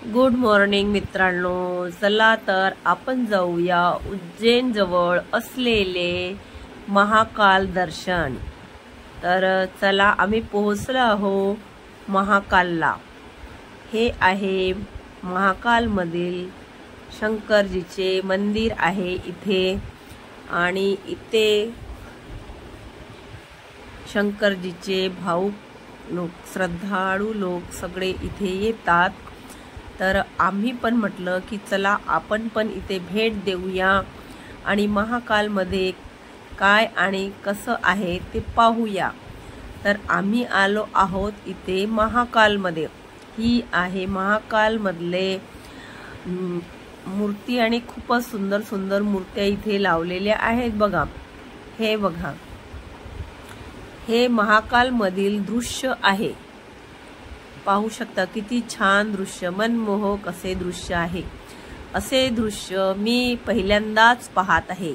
Good morning मित्रांनो, चला तर आपण जाऊया उज्जैन जवळ असलेले महाकाल दर्शन। तर चला आम्ही पोहोचलो आहोत महाकालला। हे आहे महाकाल मधील शंकरजीचे मंदिर आहे इथे, आणि इथे शंकरजीचे भाऊक लोक, श्रद्धाळू लोक सगळे इथे येतात। तर आम्ही पण म्हटलं की चला आपण पण इथे भेट देऊया आणि महाकालमध्ये काय आणि कसं आहे ते पाहूया। तर आम्ही आलो आहोत इथे महाकालमध्ये। ही आहे महाकालमधले मूर्ती आणि खूपच सुंदर सुंदर मूर्त्या इथे लावलेल्या आहेत बघा। हे बघा, हे महाकालमधील दृश्य आहे, पाहू शकता किती छान दृश्य, मनमोहक असे दृश्य आहे। असे दृश्य मी पहिल्यांदाच पाहत आहे।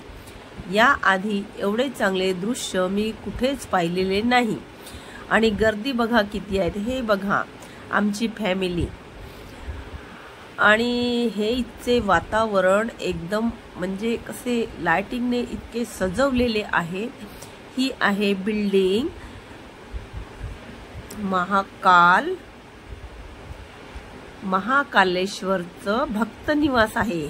या आधी एवढे चांगले दृश्य मी कुठेच पाहिलेले नाही। आणि गर्दी बघा किती आहे। हे बघा आमची फॅमिली, आणि हे इथचे वातावरण एकदम म्हणजे कसे लाइटिंगने इतके सजवलेले आहे। ही आहे बिल्डिंग महाकालेश्वरचं भक्त निवास आहे।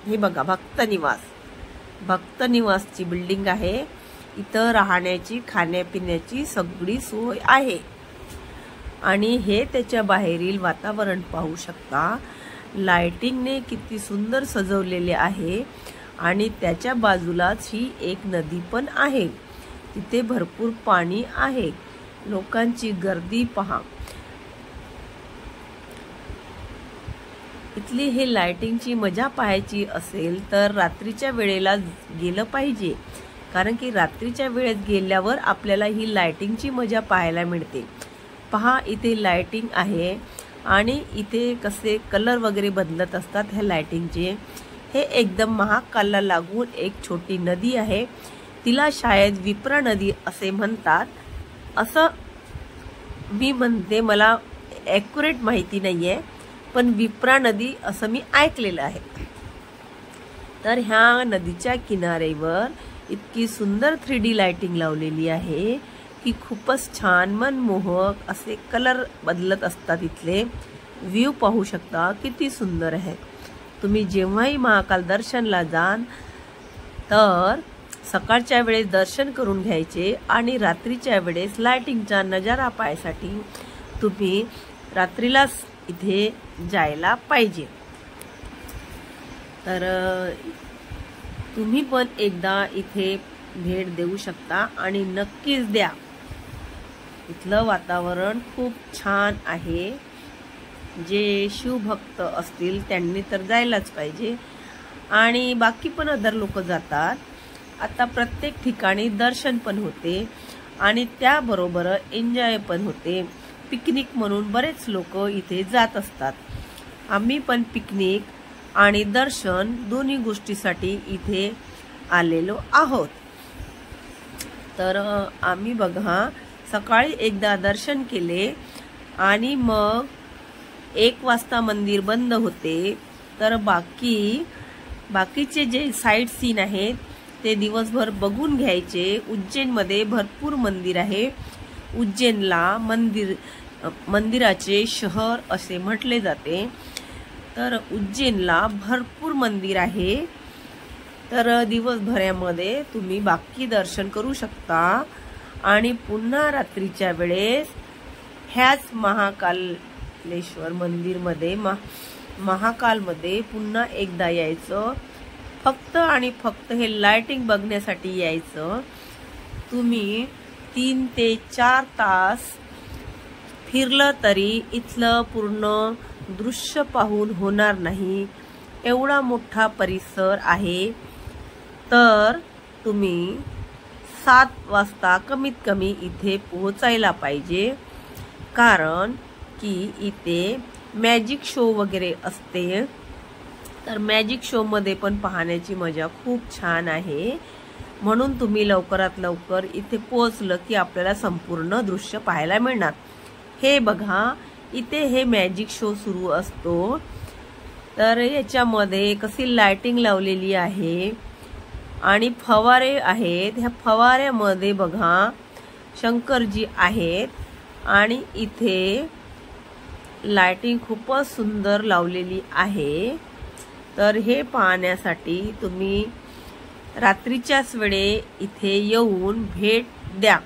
हे बघा भक्त निवासची बिल्डिंग आहे। इथं राहण्याची खाण्यापिण्याची सगळी सोय आहे। आणि हे त्याच्या बाहेरील वातावरण पाहू शकता, लाइटिंगने किती सुंदर सजवलेले आहे। आणि त्याच्या बाजूलाच ही एक नदी पण आहे, तिथे भरपूर पाणी आहे। लोकांची गर्दी पहा। इथली हे लाइटिंगची मजा पाहायची असेल तर रात्रीच्या वेळेला गेलं पाहिजे, कारण की रात्रीच्या वेळेत गेल्यावर आपल्याला ही लाइटिंगची मजा पाहायला मिळते। पहा इथे लाइटिंग आहे, आणि इथे कसे कलर वगैरे बदलत असतात ह्या लाइटिंगचे। हे एकदम महाकालला लागून एक छोटी नदी आहे, तिला शायद विप्रा नदी असे म्हणतात, असं मी म्हणते। मला ॲक्युरेट माहिती नाहीये, पण विप्रा नदी असं मी ऐकलेलं आहे। तर ह्या नदीच्या किनाऱ्यावर इतकी सुंदर 3D लाइटिंग लावलेली आहे की खूपच छान मनमोहक असे कलर बदलत असतात। इथले व्ह्यू पाहू शकता किती सुंदर आहे। तुम्ही जेव्हाही महाकाल दर्शनला जाल तर सकाळच्या वेळेस दर्शन करून घ्यायचे, आणि रात्रीच्या वेळेस लाइटिंगचा नजारा पाहायसाठी तुम्ही रात्रीला इथे जायला पाहिजे। तर तुम्ही पण एकदा इथे भेट देऊ शकता, आणि नक्कीच द्या। इथलं वातावरण खूप छान आहे। जे शिवभक्त असतील त्यांनी तर जायलाच पाहिजे, आणि बाकी पण अदर लोक जातात। आता प्रत्येक ठिकाणी दर्शन पण होते आणि त्याबरोबर एन्जॉय पण होते। पिकनिक म्हणून बरेच लोक इथे जात असतात। आम्ही पण पिकनिक आणि दर्शन दोन्ही गोष्टीसाठी इथे आलेलो आहोत। तर आम्ही बघा सकाळी एकदा दर्शन केले, आणि मग 1 वाजता मंदिर बंद होते। तर बाकीचे जे साईट सीन आहेत ते दिवसभर बघून घ्यायचे। उज्जैनमध्ये भरपूर मंदिर आहे। उज्जैनला मंदिराचे शहर असे म्हटले जाते। तर उज्जैनला भरपूर मंदिर आहे। तर दिवसभरामध्ये तुम्ही बाकी दर्शन करू शकता, आणि पुन्हा रात्रीच्या वेळेस ह्याच महाकालेश्वर मंदिरमध्ये महाकालमध्ये पुन्हा एकदा यायचं, फक्त आणि फक्त हे लाइटिंग बघण्यासाठी यायचं। तुम्ही 3 ते 4 तास फिरलं तरी इथलं पूर्ण दृश्य पाहून होणार नाही, एवढा मोठा परिसर आहे। तर तुम्ही 7 वाजता कमीत कमी इथे पोहोचायला पाहिजे, कारण की इथे मॅजिक शो वगैरे असते। तर मॅजिक शो मध्ये पण पाहण्याची मजा खूप छान आहे, म्हणून तुम्ही लवकरात लवकर इथे पोहोचलं की आपल्याला संपूर्ण दृश्य पाहायला मिळणार। हे बघा इथे हे मॅजिक शो सुरू असतो। तर याच्यामध्ये कशी लाइटिंग लावलेली आहे आणि फवारे आहेत। ह्या फवाऱ्यामध्ये बघा शंकरजी आहेत आणि इथे लाइटिंग खूपच सुंदर लावलेली आहे। तर हे पाहण्यासाठी तुम्ही रात्रीच्याच वेळे इथे येऊन भेट द्या।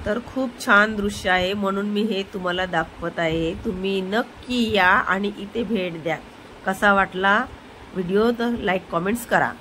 तर खूप छान दृश्य आहे म्हणून मी हे तुम्हाला दाखवत आहे। तुम्ही नक्की या आणि इथे भेट द्या। कसा वाटला व्हिडिओ तर लाईक कमेंट्स करा।